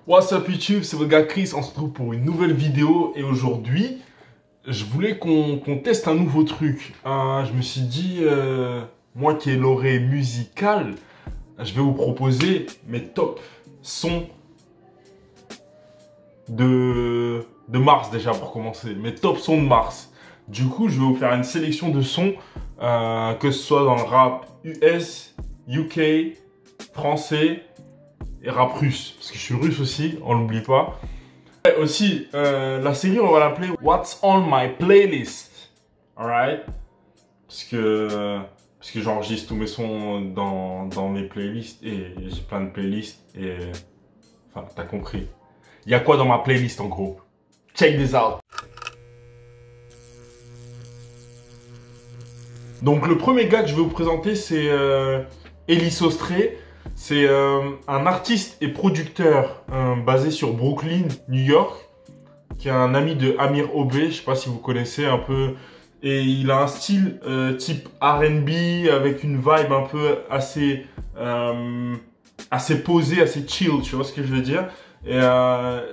What's up YouTube, c'est votre gars Chris, on se retrouve pour une nouvelle vidéo et aujourd'hui, je voulais qu'on teste un nouveau truc. Je me suis dit, moi qui ai l'oreille musicale, je vais vous proposer mes top sons de mars déjà pour commencer. Mes top sons de mars. Du coup, je vais vous faire une sélection de sons, que ce soit dans le rap US, UK, français et rap russe. Parce que je suis russe aussi, on l'oublie pas. Et aussi, la série, on va l'appeler What's on my playlist. Alright? Parce que j'enregistre tous mes sons dans mes playlists et j'ai plein de playlists et... Enfin, t'as compris. Il y a quoi dans ma playlist en gros? Check this out. Donc le premier gars que je vais vous présenter c'est Ellie Sostré. C'est un artiste et producteur basé sur Brooklyn, New York, qui est un ami de Amir Obé, je sais pas si vous connaissez un peu. Et il a un style type R&B avec une vibe un peu assez posée, assez chill, tu vois ce que je veux dire. Et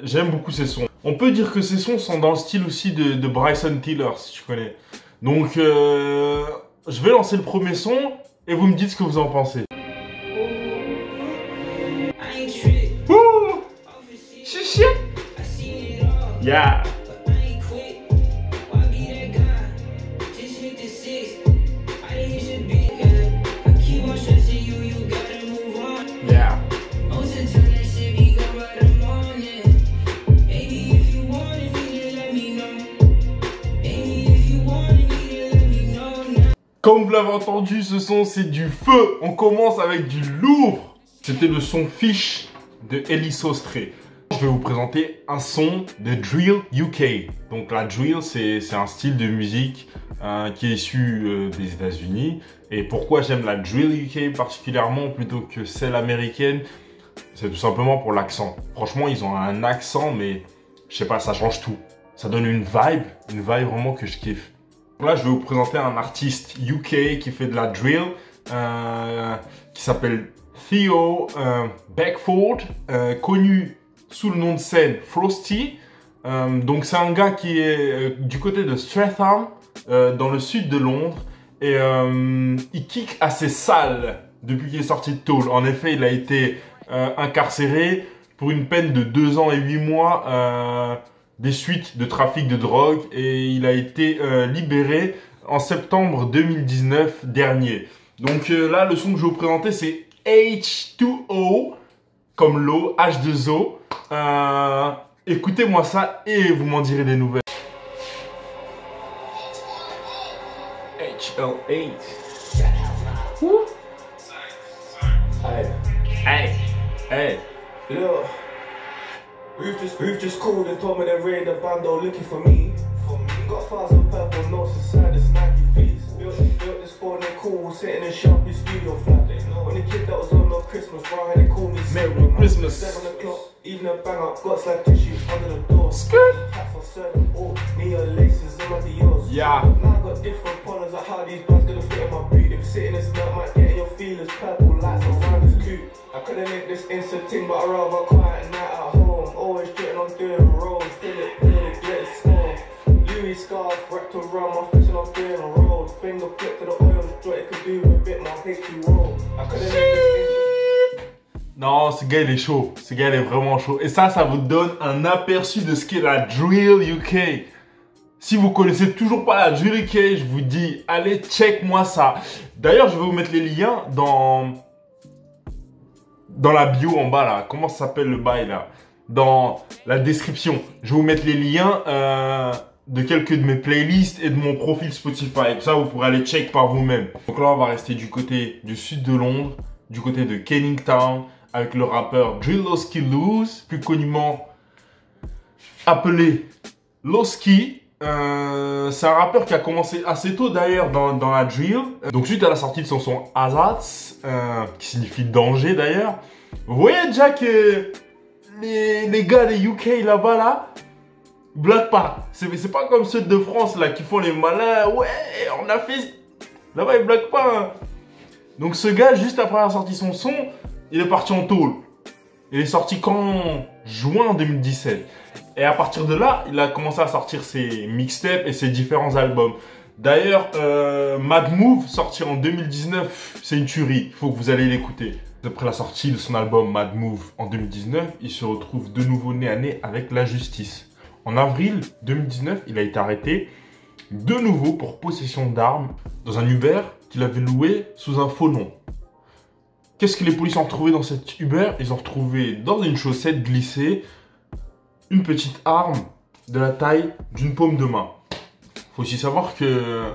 j'aime beaucoup ses sons. On peut dire que ses sons sont dans le style aussi de Bryson Tiller, si tu connais. Donc je vais lancer le premier son et vous me dites ce que vous en pensez. Ouh! Chichi! Yeah! Yeah! Comme vous l'avez entendu, ce son c'est du feu. On commence avec du lourd. C'était le son Fish de Ellie Sostré. Je vais vous présenter un son de Drill UK. Donc la drill, c'est un style de musique qui est issu des États-Unis. Et pourquoi j'aime la drill UK particulièrement plutôt que celle américaine? C'est tout simplement pour l'accent. Franchement, ils ont un accent, mais je sais pas, ça change tout. Ça donne une vibe vraiment que je kiffe. Là, je vais vous présenter un artiste UK qui fait de la drill, qui s'appelle Theo Beckford, connu sous le nom de scène Frosty. Donc c'est un gars qui est du côté de Streatham, dans le sud de Londres. Et il kick assez sale depuis qu'il est sorti de tôle. En effet, il a été incarcéré pour une peine de 2 ans et 8 mois des suites de trafic de drogue. Et il a été libéré en septembre 2019 dernier. Donc là, le son que je vais vous présenter, c'est H2O, comme l'eau, H2O. Écoutez-moi ça et vous m'en direz des nouvelles. HL8. Hey, hey. Look, we've just called and told me they raid the bando looking for me. Got 1,000 purple notes inside this Nike fleece. Built this phone and cool, sitting in Sharpie studio flat. When the kid that was on no Christmas, bro, they called me Merry Christmas. 7 o'clock, even a bang up, got slack tissue under the door. Skirt. Hats on certain, all Neo laces, all of the yours. Yeah. Now I got different polars of how these bands gonna fit in my boot. If you sit in this melt, might get in your feelers, purple lights around this coupe. I couldn't make this instant thing, but I'd rather quiet night at home. Always jetting on doing rolls, Philip, the glitter score. Louis scarf wrapped around my face and I'm doing a roll. Finger flip to the oil, thought it could do with a bit more H2O. I couldn't make this instant. Non, ce gars il est chaud. Ce gars il est vraiment chaud. Et ça vous donne un aperçu de ce qu'est la drill UK. Si vous connaissez toujours pas la drill UK, je vous dis, allez check moi ça. D'ailleurs, je vais vous mettre les liens dans la bio en bas là. Comment ça s'appelle le bail là? Dans la description. Je vais vous mettre les liens de quelques de mes playlists et de mon profil Spotify. Comme ça, vous pourrez aller check par vous-même. Donc là, on va rester du côté du sud de Londres, du côté de Kennington, avec le rappeur Drillowski Lose, plus connument appelé Lowski. C'est un rappeur qui a commencé assez tôt d'ailleurs dans la drill. Donc suite à la sortie de son son Azats, qui signifie danger d'ailleurs. Vous voyez déjà que les gars des UK là-bas là, blaguent pas. C'est pas comme ceux de France là qui font les malins. Ouais, on a fait... Là-bas ils blaguent pas. Hein. Donc ce gars, juste après avoir sorti son son, il est parti en tôle. Il est sorti quand juin 2017. Et à partir de là, il a commencé à sortir ses mixtapes et ses différents albums. D'ailleurs, Mad Move, sorti en 2019, c'est une tuerie. Il faut que vous allez l'écouter. Après la sortie de son album Mad Move en 2019, il se retrouve de nouveau nez à nez avec la justice. En avril 2019, il a été arrêté de nouveau pour possession d'armes dans un Uber qu'il avait loué sous un faux nom. Qu'est-ce que les policiers ont retrouvé dans cet Uber? Ils ont retrouvé dans une chaussette glissée une petite arme de la taille d'une paume de main. Il faut aussi savoir que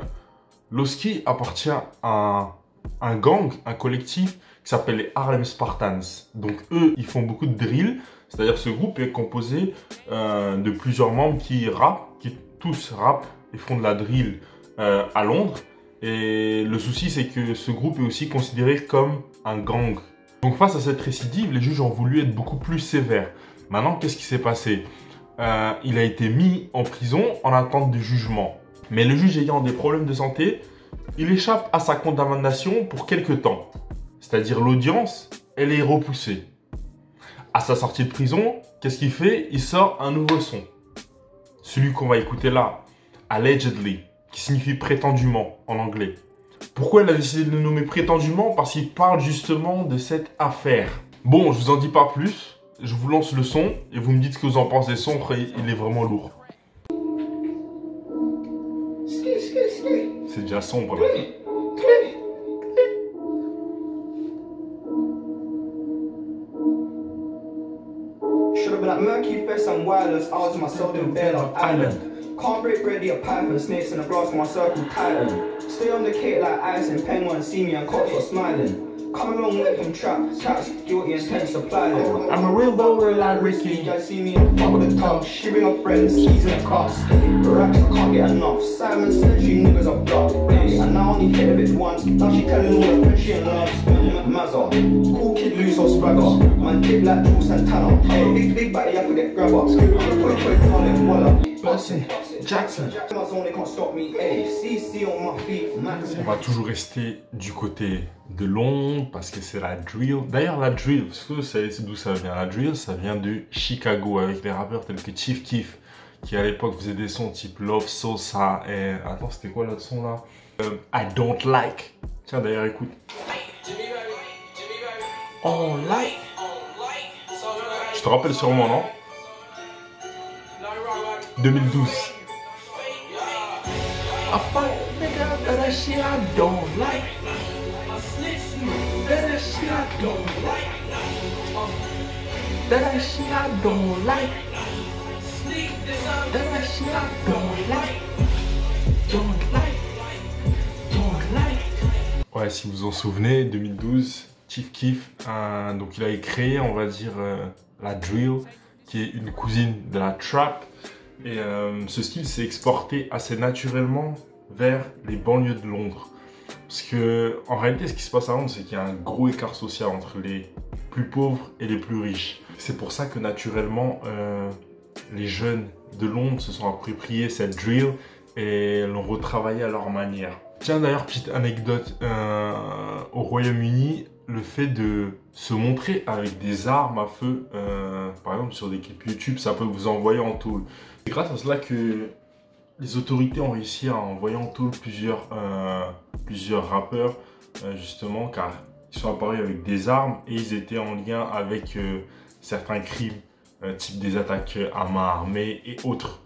Lowski appartient à un gang, un collectif qui s'appelle les Harlem Spartans. Donc eux, ils font beaucoup de drill. C'est-à-dire que ce groupe est composé de plusieurs membres qui rappent, qui tous rappent et font de la drill à Londres. Et le souci, c'est que ce groupe est aussi considéré comme un gang. Donc face à cette récidive, les juges ont voulu être beaucoup plus sévères. Maintenant, qu'est-ce qui s'est passé? Il a été mis en prison en attente du jugement. Mais le juge ayant des problèmes de santé, il échappe à sa condamnation pour quelques temps. C'est-à-dire l'audience, elle est repoussée. À sa sortie de prison, qu'est-ce qu'il fait? Il sort un nouveau son. Celui qu'on va écouter là, Allegedly, qui signifie prétendument en anglais. Pourquoi il a décidé de le nommer prétendument? Parce qu'il parle justement de cette affaire. Bon, je vous en dis pas plus. Je vous lance le son et vous me dites ce que vous en pensez. Le son, il est vraiment lourd. C'est déjà sombre là. Should've been at Murky Fest and Wireless, I was myself in Bailout Island. Can't break bread, eat a python, snakes in the grass, my circle tighten. Stay on the cake like ice and penguin, see me and cops are smiling. Come along with them traps, guilty intent supply them. I'm a real bower like Ricky. I see me in fuck with the tongue, she bring her friends, keys in the cups. Raps, I can't get enough. Simon said you niggas are blocked. And now I only hit a bitch once. Now she telling all the friends she in love. Mazza, cool kid loose or spragger. Man dip like Jules Santana. Hey, big body, I forget grabber. Put on it, voila. Bossy, Jackson. On va toujours rester du côté de Londres parce que c'est la drill. D'ailleurs, la drill, vous savez d'où ça vient? La drill, ça vient de Chicago avec des rappeurs tels que Chief Keef, qui à l'époque faisait des sons type Love Sosa et... Attends, c'était quoi l'autre son là? I Don't Like. Tiens, d'ailleurs, écoute. Oh, like. Je te rappelle sûrement, non? 2012. I fight nigga that shit I don't like. That shit I don't like. That shit I don't like. That shit I don't like. Don't like. Don't like. Ouais, si vous vous en souvenez, 2012, Chief Keef, donc il a créé, on va dire, la drill, qui est une cousine de la trap. Et ce style s'est exporté assez naturellement vers les banlieues de Londres. Parce que en réalité, ce qui se passe à Londres, c'est qu'il y a un gros écart social entre les plus pauvres et les plus riches. C'est pour ça que naturellement, les jeunes de Londres se sont appropriés cette drill et l'ont retravaillée à leur manière. Tiens d'ailleurs, petite anecdote, au Royaume-Uni, le fait de se montrer avec des armes à feu, par exemple sur des clips YouTube, ça peut vous envoyer en tôle. C'est grâce à cela que les autorités ont réussi à envoyer en tôle plusieurs rappeurs, justement, car ils sont apparus avec des armes et ils étaient en lien avec certains crimes, type des attaques à main armée et autres,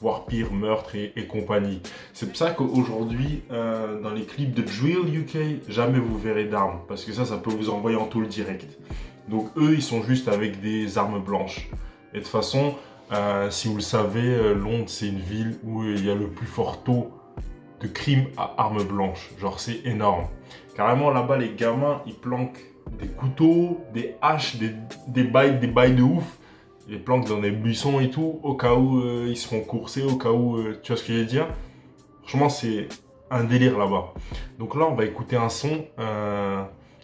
voire pire, meurtres et compagnie. C'est pour ça qu'aujourd'hui, dans les clips de Drill UK, jamais vous verrez d'armes, parce que ça peut vous envoyer en tôle direct. Donc eux, ils sont juste avec des armes blanches. Et de toute façon, si vous le savez, Londres, c'est une ville où il y a le plus fort taux de crimes à armes blanches. Genre, c'est énorme. Carrément, là-bas, les gamins, ils planquent des couteaux, des haches, des bails de ouf. Ils les planquent dans des buissons et tout, au cas où ils se font courser, au cas où... tu vois ce que je veux dire? Franchement, c'est un délire là-bas. Donc là, on va écouter un son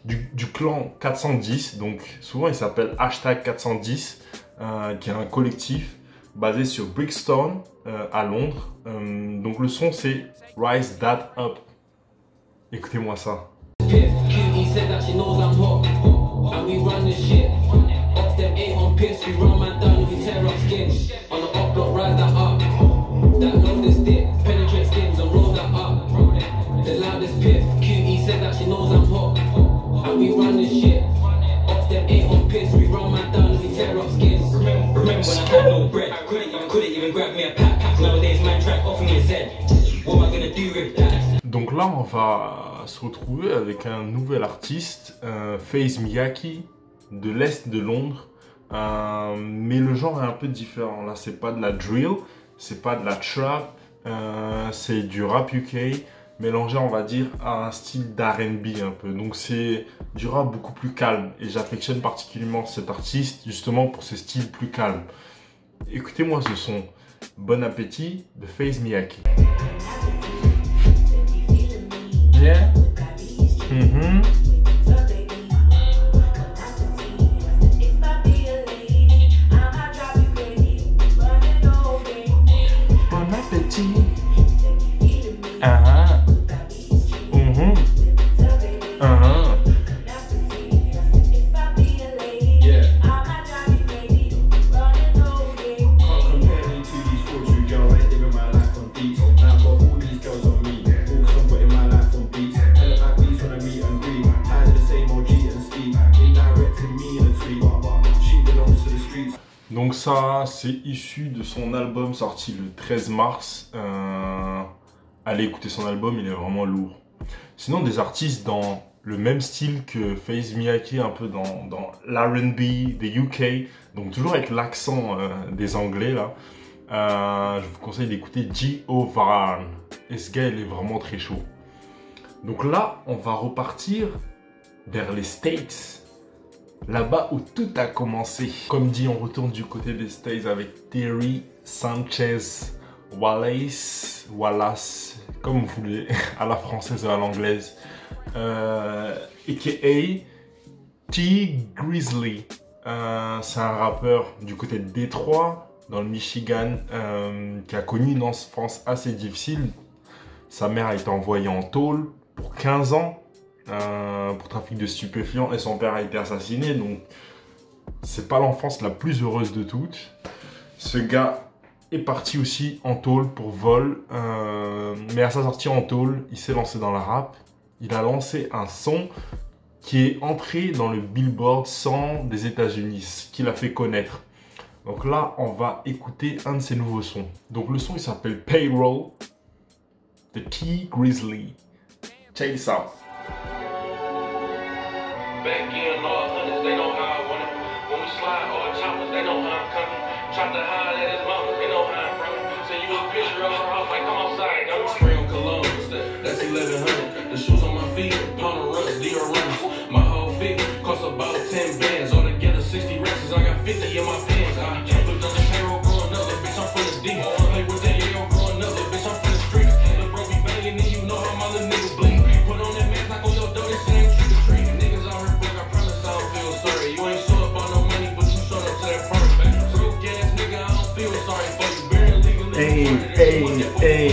du clan 410. Donc, souvent, il s'appelle #410. Qui est un collectif basé sur Brixton à Londres. Donc le son c'est Rise That Up. Écoutez-moi ça. And we run the shit. Off them 8 on piss, we run my Donc là, on va se retrouver avec un nouvel artiste, FaZe Miyake, de l'Est de Londres. Mais le genre est un peu différent. Là, c'est pas de la drill, c'est pas de la trap, c'est du rap UK, mélangé, on va dire, à un style d'R&B un peu. Donc c'est du rap beaucoup plus calme. Et j'affectionne particulièrement cet artiste, justement, pour ce style plus calme. Écoutez-moi ce son. Bon appétit de FaZe Miyake. Yeah. Bon appétit. Donc ça, c'est issu de son album sorti le 13 mars. Allez écouter son album, il est vraiment lourd. Sinon, des artistes dans le même style que FaZe Miyake, un peu dans l'R&B des UK, donc toujours avec l'accent des Anglais là. Je vous conseille d'écouter G.O. Varn. Et ce gars, il est vraiment très chaud. Donc là, on va repartir vers les States. Là-bas où tout a commencé. Comme dit, on retourne du côté des States avec Terry Sanchez Wallace, comme vous voulez, à la française ou à l'anglaise, a.k.a. T Grizzly. C'est un rappeur du côté de Détroit, dans le Michigan, qui a connu une enfance assez difficile. Sa mère a été envoyée en tôle pour 15 ans. Pour trafic de stupéfiants, et son père a été assassiné, donc c'est pas l'enfance la plus heureuse de toutes. Ce gars est parti aussi en tôle pour vol, mais à sa sortie en tôle, il s'est lancé dans la rap. Il a lancé un son qui est entré dans le Billboard 100 des États-Unis, ce qui l'a fait connaître. Donc là, on va écouter un de ses nouveaux sons. Donc le son, il s'appelle Payroll de T Grizzly. Check this out. Back in all hundreds, they know how I want it. When we slide all choppers, they know how I'm coming. Try to hide at his mama, they know how I'm running. Send you a picture of her house, like come outside. I'm spray on cologne, that's 1100. The shoes on my feet, pound of runs, DR runs. My whole fit cost about 10 bands. All together 60 racks, I got 50 in my pants. I looked on the payroll growing up, bitch, I'm from the D. Play with that AO growing up, bitch, I'm from the streets. The bro be banging, and you know how my little nigga bleed. Put on that mask, knock on your door, they say ain't trick or treat. Niggas out here broke, I promise I don't feel sorry. You ain't show up on no money, but you showed up to that party. Broke ass nigga, I don't feel sorry for you. Barely legally. Hey.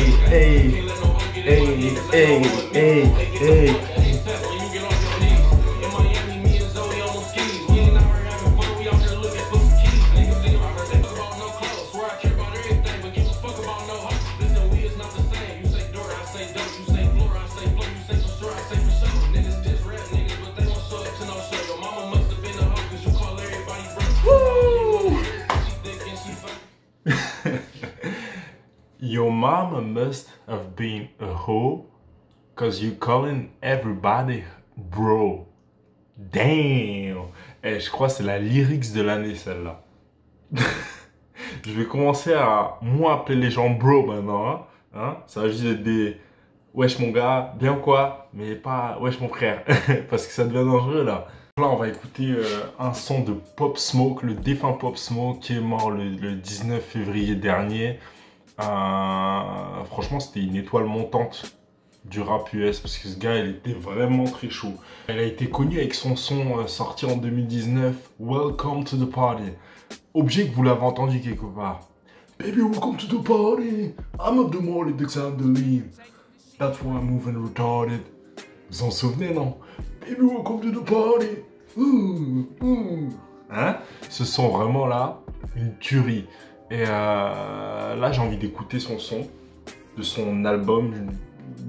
Your mama must have been a hoe, cause you calling everybody bro. Damn! Eh, je crois que c'est la lyrics de l'année celle-là. Je vais commencer à moi appeler les gens bro maintenant. Hein? Ça va juste être des wesh mon gars, bien quoi, mais pas wesh mon frère. Parce que ça devient dangereux là. Là, on va écouter un son de Pop Smoke, le défunt Pop Smoke qui est mort le 19 février dernier. Franchement, c'était une étoile montante du rap US parce que ce gars, il était vraiment très chaud. Il a été connu avec son son sorti en 2019, Welcome to the Party. Objet que vous l'avez entendu quelque part. Baby, welcome to the party. I'm up the morning, the time to leave. That's why I'm moving retarded. Vous en souvenez, non? Baby, welcome to the party. Hein? Ce son vraiment là, une tuerie. Et là, j'ai envie d'écouter son son, de son album.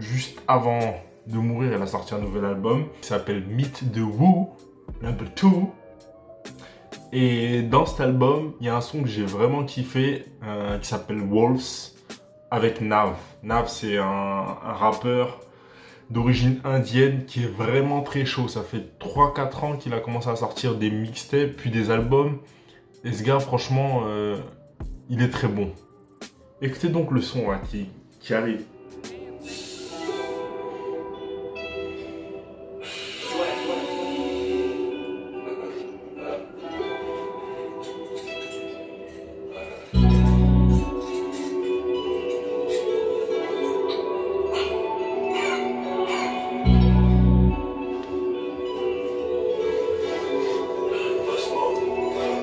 Juste avant de mourir, elle a sorti un nouvel album qui s'appelle Meet the Woo, number 2. Et dans cet album, il y a un son que j'ai vraiment kiffé qui s'appelle Wolves avec Nav. Nav, c'est un rappeur d'origine indienne qui est vraiment très chaud. Ça fait 3-4 ans qu'il a commencé à sortir des mixtapes puis des albums. Et ce gars, franchement, il est très bon. Écoutez donc le son hein, qui arrive.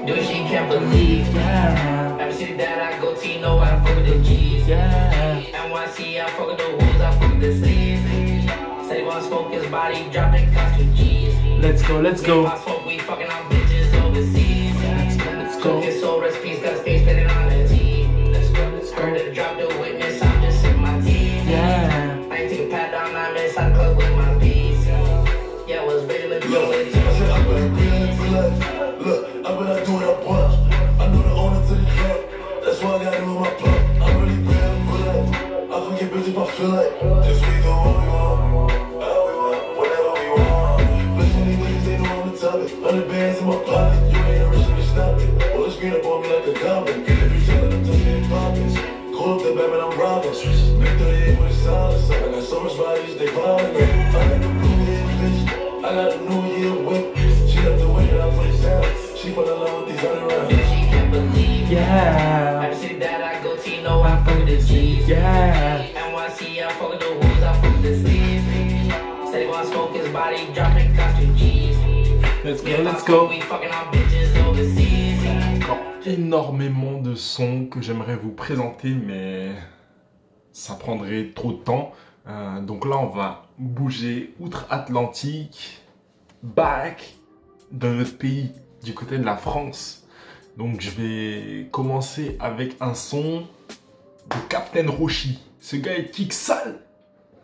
Dude, she can't believe, yeah. Every city that I go to, you know I fuck with the G's, yeah. NYC, I fuck with the rules, I fuck with the sleeves. Say one smoke his body, drop it, cost you G's. Let's go, let's go. I smoke, we fucking on bitches overseas. Let's go. Cook his soul recipes, got his face spinning on the T. Let's go, let's go. Heard it drop the witness, I'm just sipping my tea. Yeah. I ain't take a pat down, I'm inside the club with my piece. Yeah, I was ready to go with it. Look, I've been out doing a bunch. I know the owner to the club. That's why I got it with my plug. I'm really feeling for that. I forget bitch if I feel like. Just we do what we want. How we want, whatever we want. Flexing these niggas, they know I'm the topic. 100 bands in my pocket. You ain't rich to stop it. Well, it's green up on me like a goblin. Get every shit that I'm touching in pockets. Call up the Batman, I'm robbing. Big 38 with a silence. I got so much bodies, they violent. I got the blue head bitch. I got a New Year whip. She love the way that I put it down. She fell in love with these other rounds. Yeah, she can't believe. Yeah. Every city that I go to, you know I fuck with the G's. Yeah. NYC, I fuck with the rules, I fuck with the sleeves. Say they wanna smoke his body, drop it, cost you G's. Let's go, Yeah, let's I go. smoke, we fucking on bitches overseas. Encore énormément de sons que j'aimerais vous présenter, mais ça prendrait trop de temps. Donc là, on va bouger outre-Atlantique, back dans notre pays, du côté de la France. Donc je vais commencer avec un son de Captain Roshi. Ce gars est kick sale,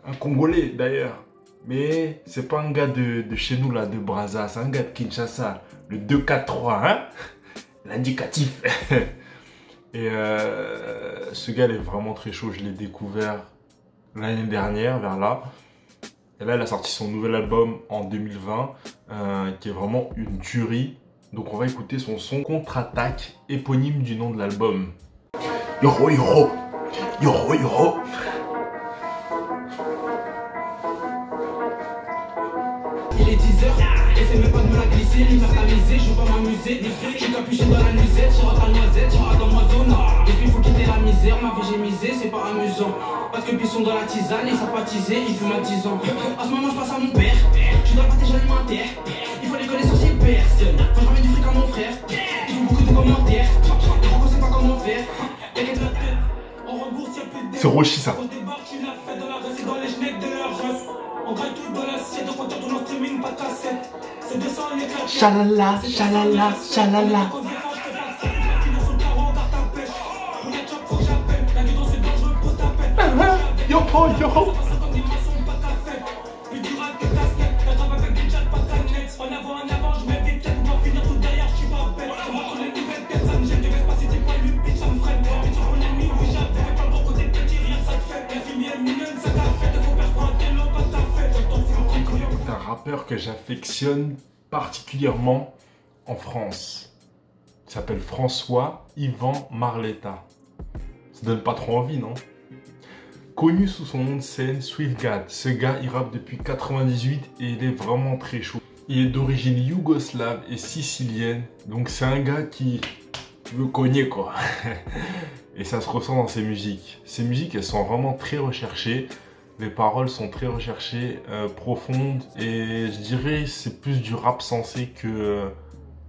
un Congolais d'ailleurs. Mais c'est pas un gars de chez nous là, de Brazza, c'est un gars de Kinshasa, le 2-4-3, hein, l'indicatif. Et ce gars il est vraiment très chaud, je l'ai découvert l'année dernière, vers là. Et là, il a sorti son nouvel album en 2020, qui est vraiment une tuerie. Donc on va écouter son son Contre-Attaque, éponyme du nom de l'album. Yoro yoro, yoro yoro. Il est 10h, et c'est même pas de me la glisser, ni me tamiser, je veux pas m'amuser. Je suis capuché dans la nuisette, je rentre à noisette, je rentre dans ma zone. Et puis il faut quitter la misère, ma vie j'ai misé, c'est pas amusant. Parce que puis ils sont dans la tisane, ils savent pas teaser, ils fument à 10 ans. En ce moment je passe à mon père, je dois partager alimentaire. Il faut les connaître sur ces personnes, faut que je ramène du fric à mon frère. Il faut beaucoup de commentaires, les gros sait pas comment faire. T'inquiète la tête, on rembourse, y'a plus de C'est Roshi ça. on débarque, tu l'as fait dans la race et dans les genèques de leur race. On graille tout dans l'assiette, on compte tourne en streaming, pas de cassette. C'est 200 les claquettes. Chalala, chalala, chalala. Quand je défends, je te fasse. La finance sur le carreau, garde ta pêche. Pour les chocs, faut que j'appelle. La vie dans c'est dangereux, pose ta pète. Yoro yoro. 50 dimensions, pas ta fête. Plus dur à que casquette. La trappe avec des jets, pas de canettes. En avant, je mets vite tête. Pour pas finir tout derrière, je suis pas bête. On va tourner une nouvelle tête, ça me gêne. Je vais pas si t'es pas lui, bitch, ça me freine. Bitch, on connaît mi, oui, j'avais. Fais pas le bon côté, petit, rien, ça te fait. La fille est mignonne, ça t'a fait. Faut pas se prendre tes lots, pas ta fête. C'est un rappeur que j'affectionne particulièrement en France. Il s'appelle François Yvan Marletta. Ça donne pas trop envie, non? Connu sous son nom de scène Swiftgad, ce gars il rappe depuis 98 et il est vraiment très chaud. Il est d'origine yougoslave et sicilienne, donc c'est un gars qui veut cogner quoi. Et ça se ressent dans ses musiques. Ses musiques elles sont vraiment très recherchées. Les paroles sont très recherchées, profondes et je dirais c'est plus du rap sensé que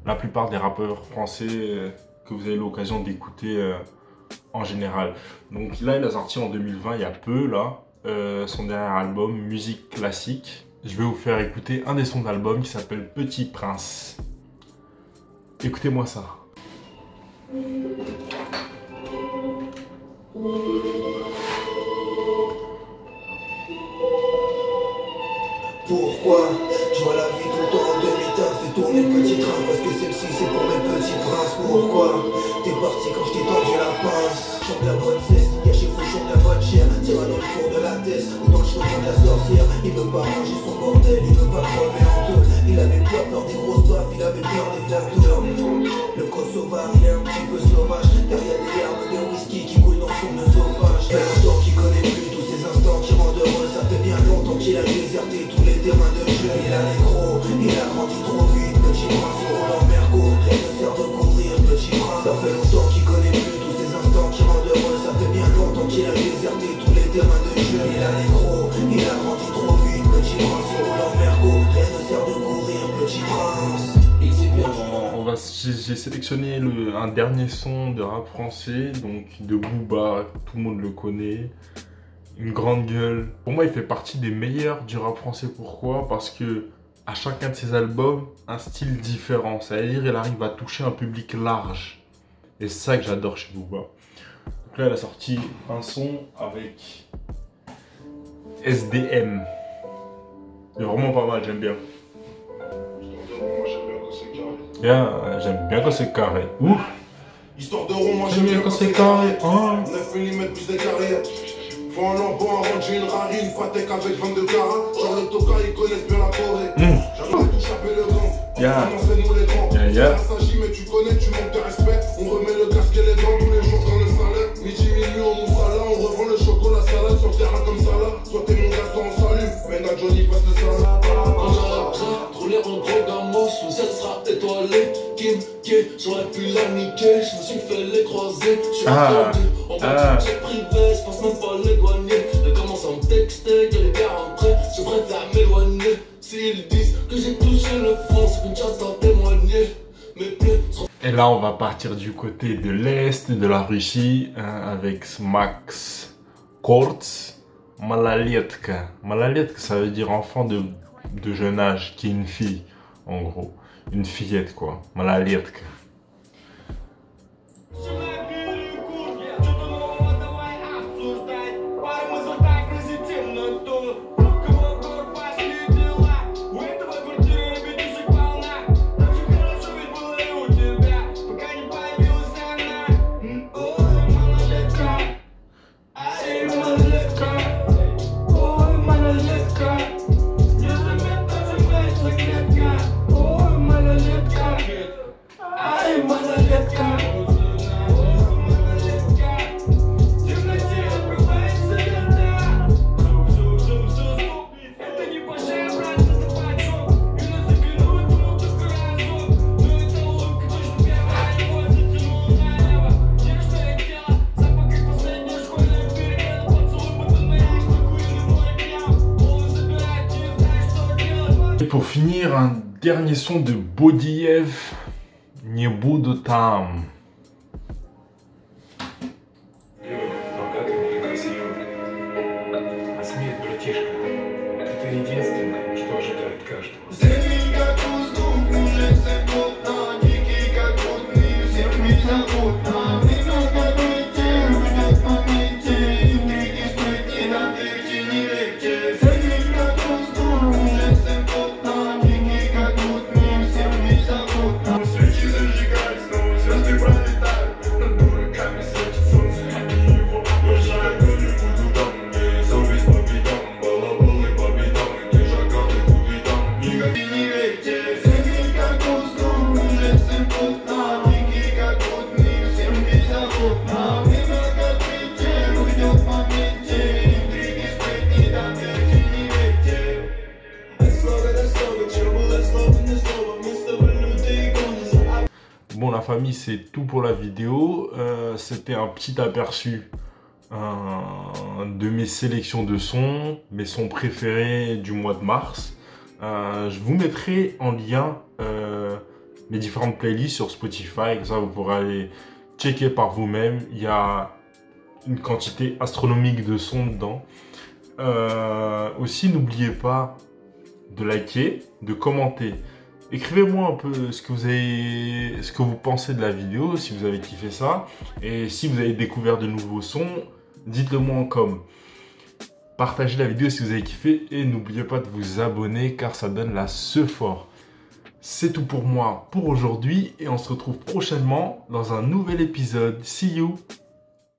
la plupart des rappeurs français que vous avez l'occasion d'écouter en général. Donc là il a sorti en 2020, il y a peu là, son dernier album, musique classique. Je vais vous faire écouter un des sons d'album qui s'appelle Petit Prince. Écoutez-moi ça. Pourquoi je vois la vie tout le temps en demi-teinte. Fais tourner le petit train parce que celle-ci c'est pour mes petits pourquoi t'es parti quand je t'ai tendu la pince. Chante la bonne cesse, y'a chez Fouchon de la bonne chair. Tira dans le four de la tête ou dans le chaudron de la sorcière. Il veut pas ranger son bordel, il veut pas crever en deux. Il avait pas peur des grosses baffes, il avait peur des flatteurs. Le Kosovar, il est un petit peu sauvage, car y'a des larmes de whisky qui coulent dans son œsophage. Fait longtemps qu'il connaît plus tous ces instants qui rendent heureux. Ça fait bien longtemps qu'il a déserté tous les terrains de jeu. Il a les gros, il a grandi trop vite. Petit prince, il roule en merco, rien ne sert de courir, petit prince. Ça fait longtemps qu'il connaît plus tous ces instants qui rendent heureux. Ça fait bien longtemps qu'il a déserté tous les terrains de jeu. Il a les gros, il a grandi trop vite. Petit prince, il roule en merco, rien ne sert de courir, petit prince. J'ai sélectionné un dernier son de rap français, donc de Booba, tout le monde le connaît, une grande gueule. Pour moi, il fait partie des meilleurs du rap français. Pourquoi? Parce que à chacun de ses albums, un style différent. C'est-à-dire, il arrive à toucher un public large. Et c'est ça que j'adore chez Booba. Donc là, il a sorti un son avec SDM. C'est vraiment pas mal, j'aime bien. J'aime bien quand c'est carré. Ouf. Histoire de rond, moi j'aime bien quand c'est carré. 9 mm plus des carrières. Faut un lambeau, un rangé, une rari, une patek avec 22 carats. Genre le toka, ils connaissent bien la Corée. J'aimerais tout chaper le grand. Enseigne-nous les grands. Ça s'agit, mais tu connais, tu manques de respect. On remet le casque et les dents tous les jours dans le salaire. Midi, minuit, au moussala, on revend le chocolat salade sur le terrain comme ça là. Soit t'es mon garçon, on s'allume. Maintenant Johnny passe le salade. Quand j'aurai prêt, rouler en gros gamos, le ciel sera étoilé. Kim, j'aurais pu la niquer, je me suis fait les croiser. Je suis attendu, on va tout check privé, je pense même pas l'éloigner. Elle commence à me texter, qu'elle est bien rentrée, je préfère m'éloigner. S'ils disent que j'ai touché le fond, c'est qu'une chance d'en témoigner. Et là, on va partir du côté de l'Est de la Russie avec Max Korts, Malalietka. Malalietka, ça veut dire enfant de jeune âge, qui est une fille, en gros. Une fillette, quoi. Malalietka. Pour finir, un dernier son de Bodiev, Nie budu tam. Bon, la famille, c'est tout pour la vidéo. C'était un petit aperçu de mes sélections de sons, mes sons préférés du mois de mars. Je vous mettrai en lien mes différentes playlists sur Spotify, comme ça vous pourrez aller checker par vous-même. Il y a une quantité astronomique de sons dedans. Aussi, n'oubliez pas de liker, de commenter. Écrivez-moi un peu ce que vous pensez de la vidéo, si vous avez kiffé ça. Et si vous avez découvert de nouveaux sons, dites-le moi en com. Partagez la vidéo si vous avez kiffé et n'oubliez pas de vous abonner car ça donne la ce fort. C'est tout pour moi pour aujourd'hui et on se retrouve prochainement dans un nouvel épisode. See you!